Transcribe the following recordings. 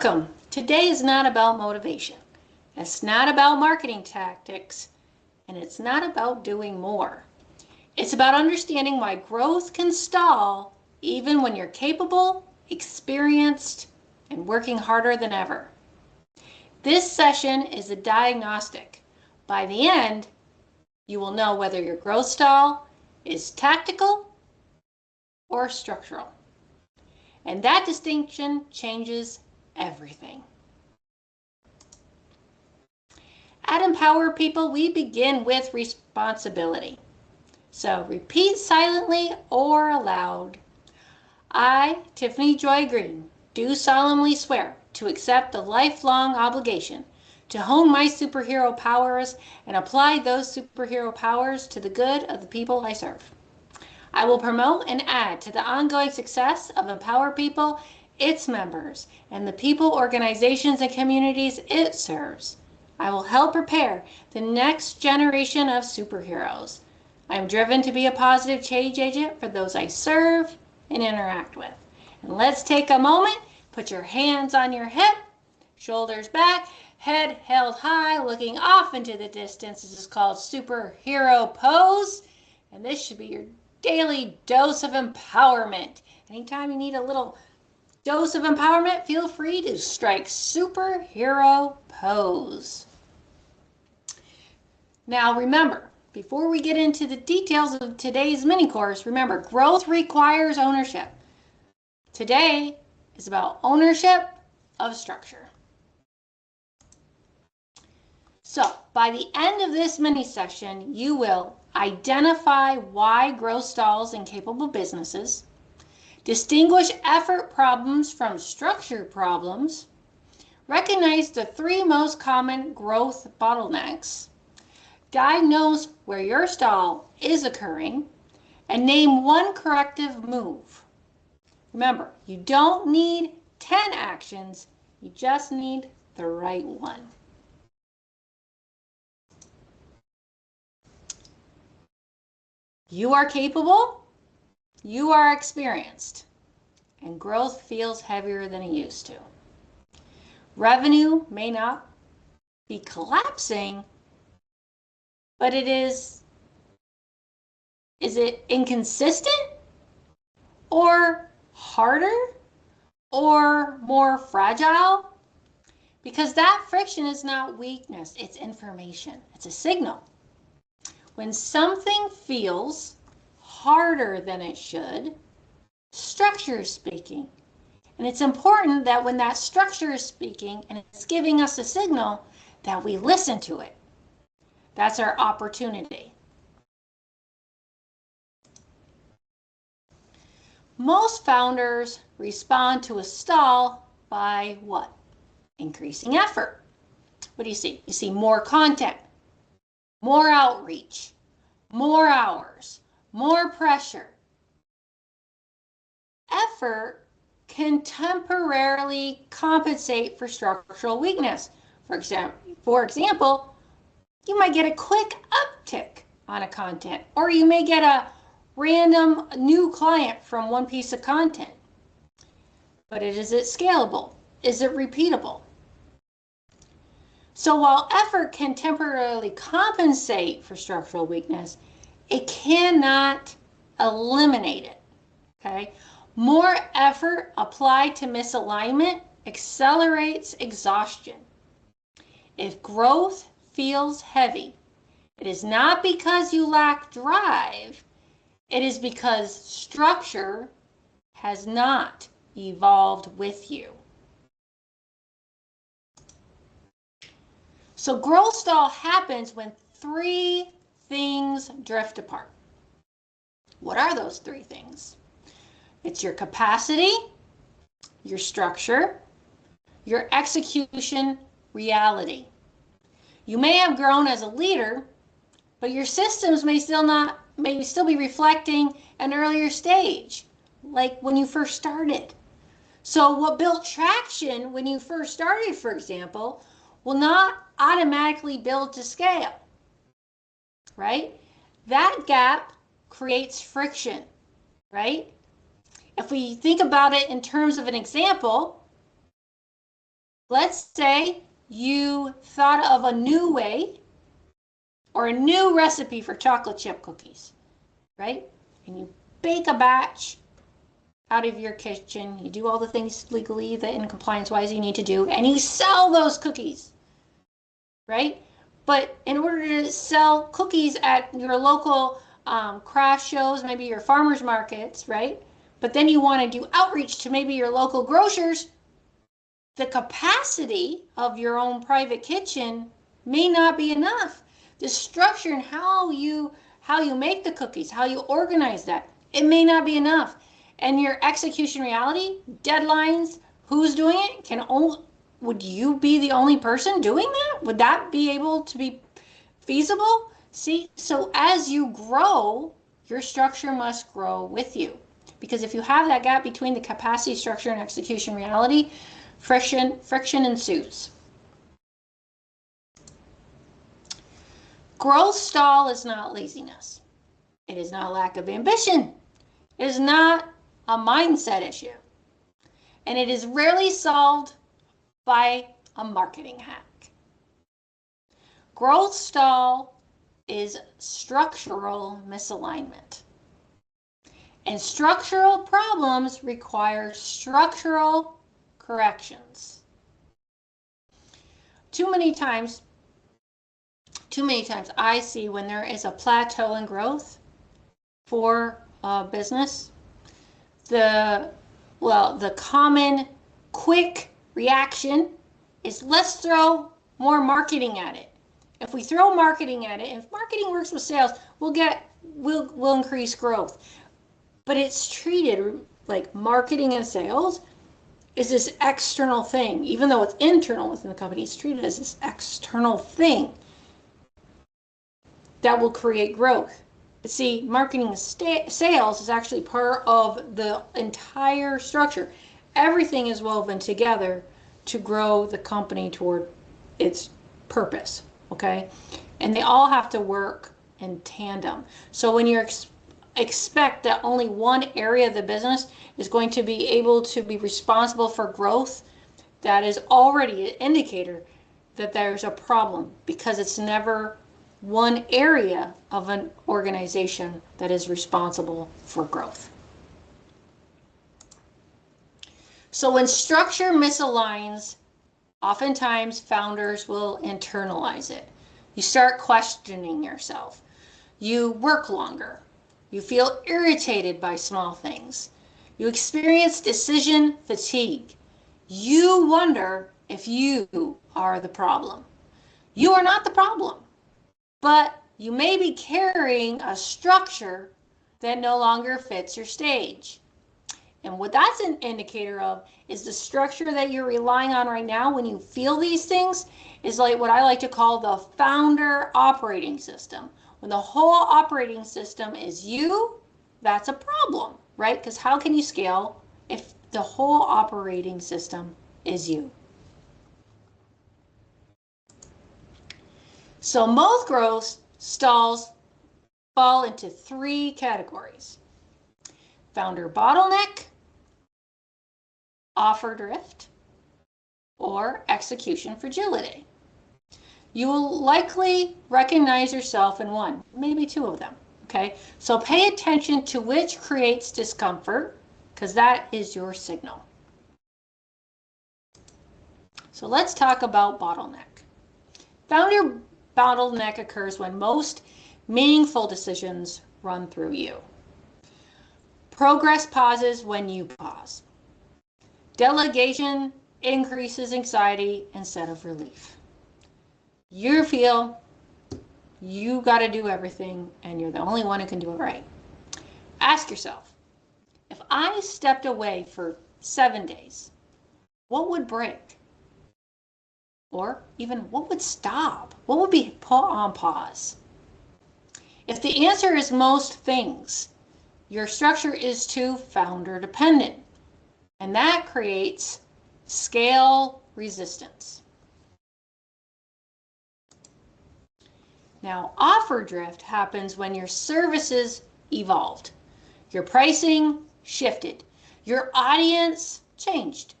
Welcome. Today is not about motivation. It's not about marketing tactics, and it's not about doing more. It's about understanding why growth can stall even when you're capable, experienced, and working harder than ever. This session is a diagnostic. By the end, you will know whether your growth stall is tactical or structural. And that distinction changes everything. At Empower People, we begin with responsibility. So repeat silently or aloud. I, Tiffany Joy Greene, do solemnly swear to accept the lifelong obligation to hone my superhero powers and apply those superhero powers to the good of the people I serve. I will promote and add to the ongoing success of Empower People, its members, and the people, organizations, and communities it serves. I will help prepare the next generation of superheroes. I am driven to be a positive change agent for those I serve and interact with. And let's take a moment, put your hands on your hip, shoulders back, head held high, looking off into the distance. This is called superhero pose, and this should be your daily dose of empowerment. Anytime you need a little dose of empowerment, feel free to strike superhero pose. Now remember, before we get into the details of today's mini course, remember, growth requires ownership. Today is about ownership of structure. So by the end of this mini session, you will identify why growth stalls in capable businesses, distinguish effort problems from structure problems, recognize the 3 most common growth bottlenecks, diagnose where your stall is occurring, and name 1 corrective move. Remember, you don't need 10 actions, you just need the right one. You are capable, you are experienced, and growth feels heavier than it used to. Revenue may not be collapsing, but is it inconsistent or harder or more fragile? Because that friction is not weakness, it's information, it's a signal. When something feels harder than it should, structure is speaking. And it's important that when that structure is speaking and it's giving us a signal, that we listen to it. That's our opportunity. Most founders respond to a stall by what? Increasing effort. What do you see? You see more content, more outreach, more hours, more pressure. Effort can temporarily compensate for structural weakness. For example, you might get a quick uptick on a content, or you may get a random new client from one piece of content. But is it scalable? Is it repeatable? So while effort can temporarily compensate for structural weakness, it cannot eliminate it, okay? More effort applied to misalignment accelerates exhaustion. If growth feels heavy, it is not because you lack drive, it is because structure has not evolved with you. So growth stall happens when 3 things drift apart. What are those 3 things? It's your capacity, your structure, your execution reality. You may have grown as a leader, but your systems may still be reflecting an earlier stage, like when you first started. So what built traction when you first started, for example, will not automatically build to scale, right? That gap creates friction, right? If we think about it in terms of an example, Let's say you thought of a new way or a new recipe for chocolate chip cookies, right? And you bake a batch out of your kitchen. You do all the things legally that in compliance-wise you need to do, and you sell those cookies, right? But in order to sell cookies at your local craft shows, maybe your farmers markets, right? But then you want to do outreach to maybe your local grocers, the capacity of your own private kitchen may not be enough. The structure and how you make the cookies, how you organize that, it may not be enough. And your execution reality, deadlines, who's doing it, would you be the only person doing that? Would that be able to be feasible? See, so as you grow, your structure must grow with you. Because if you have that gap between the capacity, structure, and execution reality, friction ensues. Growth stall is not laziness. It is not lack of ambition. It is not a mindset issue. And it is rarely solved by a marketing hack. Growth stall is structural misalignment. And structural problems require structural corrections. Too many times I see when there is a plateau in growth for a business, the common quick reaction is let's throw more marketing at it. If we throw marketing at it, and if marketing works with sales, we'll increase growth. But it's treated like marketing and sales is this external thing. Even though it's internal within the company, it's treated as this external thing that will create growth. But see, marketing and sales is actually part of the entire structure. Everything is woven together to grow the company toward its purpose, okay? And they all have to work in tandem. So when you expect that only one area of the business is going to be able to be responsible for growth, that is already an indicator that there's a problem, because it's never one area of an organization that is responsible for growth. So when structure misaligns, oftentimes founders will internalize it. You start questioning yourself. You work longer. You feel irritated by small things. You experience decision fatigue. You wonder if you are the problem. You are not the problem, but you may be carrying a structure that no longer fits your stage. And what that's an indicator of is the structure that you're relying on right now when you feel these things is like what I like to call the founder operating system. When the whole operating system is you, that's a problem, right? Because how can you scale if the whole operating system is you? So most growth stalls fall into 3 categories: founder bottleneck, offer drift, or execution fragility. You will likely recognize yourself in one, maybe 2 of them, okay? So pay attention to which creates discomfort, because that is your signal. So let's talk about bottleneck. Founder bottleneck occurs when most meaningful decisions run through you. Progress pauses when you pause. Delegation increases anxiety instead of relief. You feel you got to do everything and you're the only one who can do it right. Ask yourself, if I stepped away for 7 days, what would break? Or even what would stop? What would be put on pause? If the answer is most things, your structure is too founder dependent, and that creates scale resistance. Now, offer drift happens when your services evolved, your pricing shifted, your audience changed,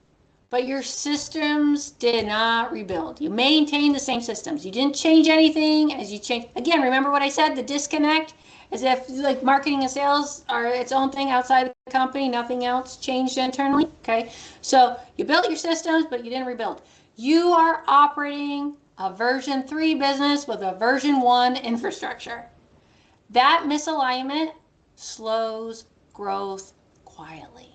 but your systems did not rebuild. You maintained the same systems. You didn't change anything as you change. Again, remember what I said, the disconnect, as if like marketing and sales are its own thing outside the company, nothing else changed internally, okay? So you built your systems, but you didn't rebuild. You are operating a version 3 business with a version 1 infrastructure. That misalignment slows growth quietly.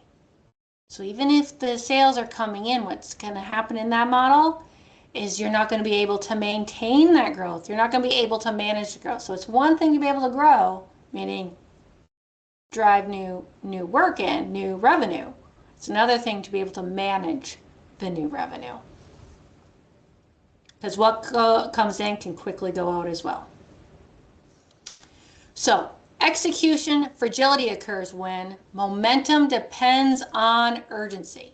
So even if the sales are coming in, what's going to happen in that model is you're not going to be able to maintain that growth. You're not going to be able to manage the growth. So it's one thing to be able to grow, meaning drive new work in, new revenue. It's another thing to be able to manage the new revenue. Because what comes in can quickly go out as well. So execution fragility occurs when momentum depends on urgency,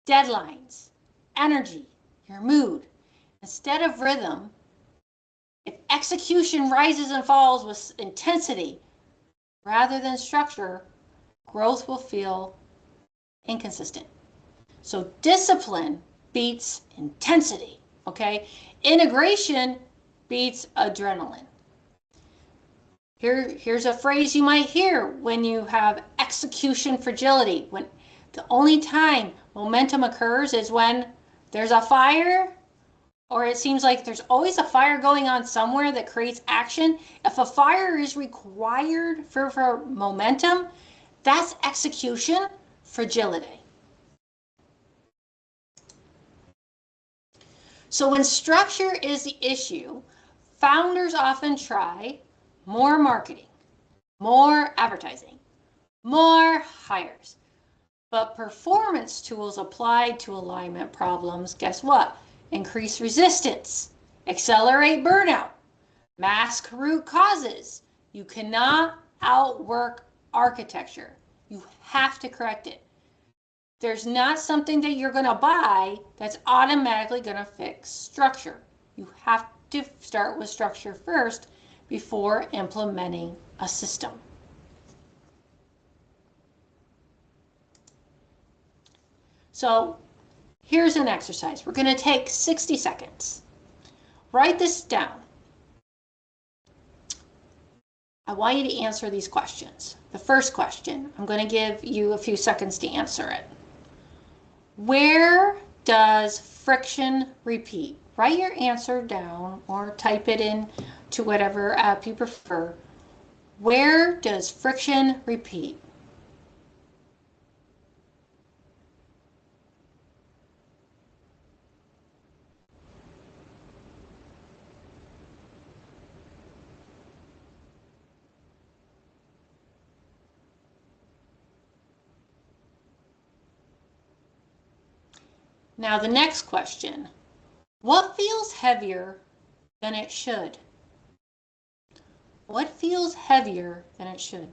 deadlines, energy, your mood. Instead of rhythm, if execution rises and falls with intensity rather than structure, growth will feel inconsistent. So discipline beats intensity, okay? Integration beats adrenaline. Here's a phrase you might hear when you have execution fragility. When the only time momentum occurs is when there's a fire, or it seems like there's always a fire going on somewhere that creates action. If a fire is required for momentum, that's execution fragility. So when structure is the issue, founders often try more marketing, more advertising, more hires. But performance tools applied to alignment problems, guess what? Increase resistance, accelerate burnout, mask root causes. You cannot outwork architecture. You have to correct it. There's not something that you're going to buy that's automatically going to fix structure. You have to start with structure first before implementing a system. So here's an exercise. We're going to take 60 seconds. Write this down. I want you to answer these questions. The first question, I'm going to give you a few seconds to answer it. Where does friction repeat? Write your answer down or type it in to whatever app you prefer. Where does friction repeat? Now the next question, what feels heavier than it should? What feels heavier than it should?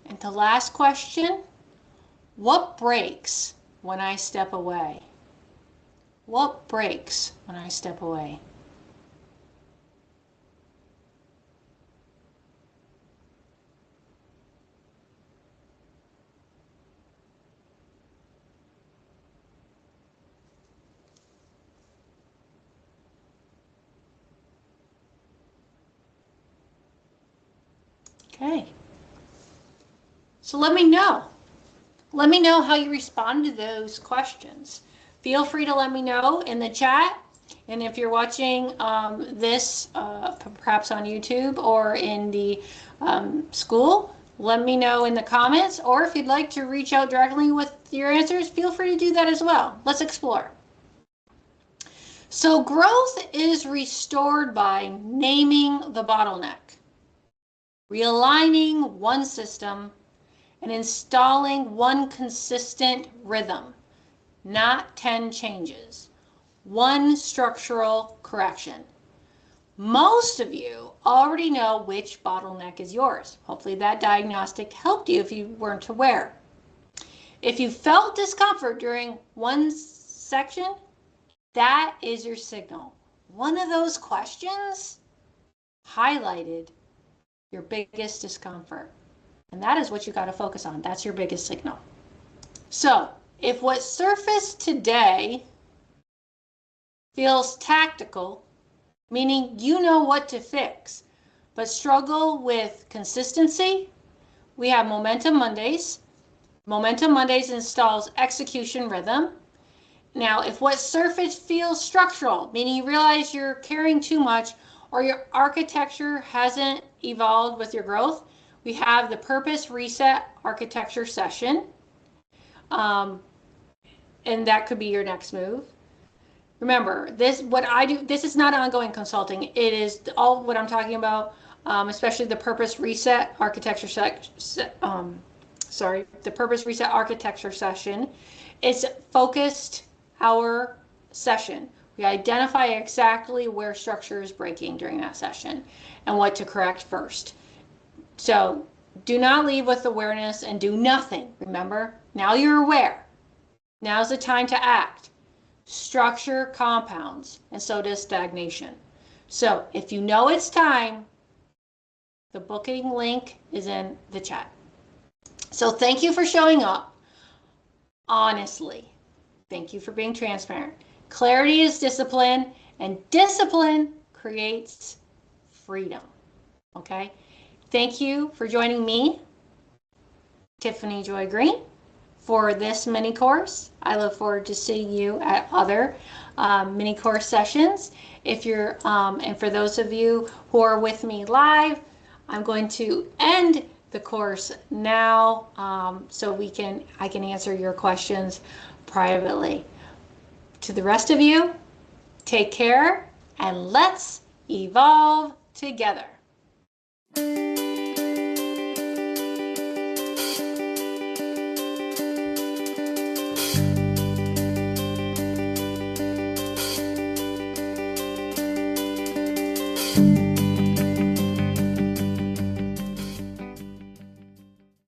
And the last question, what breaks when I step away? What breaks when I step away? Okay. So let me know. Let me know how you respond to those questions. Feel free to let me know in the chat. And if you're watching this perhaps on YouTube or in the school, let me know in the comments. Or if you'd like to reach out directly with your answers, feel free to do that as well. Let's explore. So growth is restored by naming the bottleneck, realigning one system, and installing one consistent rhythm, not 10 changes, one structural correction. Most of you already know which bottleneck is yours. Hopefully that diagnostic helped you if you weren't aware. If you felt discomfort during one section, that is your signal. One of those questions highlighted your biggest discomfort. And that is what you got to focus on. That's your biggest signal. So if what surfaced today feels tactical, meaning you know what to fix, but struggle with consistency, we have Momentum Mondays. Momentum Mondays installs execution rhythm. Now, if what surfaced feels structural, meaning you realize you're carrying too much or your architecture hasn't evolved with your growth, we have the Purpose Reset Architecture session. And that could be your next move. Remember, what I do, this is not ongoing consulting. It is all what I'm talking about, especially the Purpose Reset Architecture the Purpose Reset Architecture session. It's focused hour session. We identify exactly where structure is breaking during that session and what to correct first. So do not leave with awareness and do nothing. Remember, now you're aware. Now's the time to act. Structure compounds, and so does stagnation. So if you know it's time, the booking link is in the chat. So thank you for showing up. Honestly, thank you for being transparent. Clarity is discipline, and discipline creates freedom. Okay? Thank you for joining me, Tiffany Joy Greene, for this mini course. I look forward to seeing you at other mini course sessions. If you're, and for those of you who are with me live, I'm going to end the course now so I can answer your questions privately. To the rest of you, take care and let's evolve together.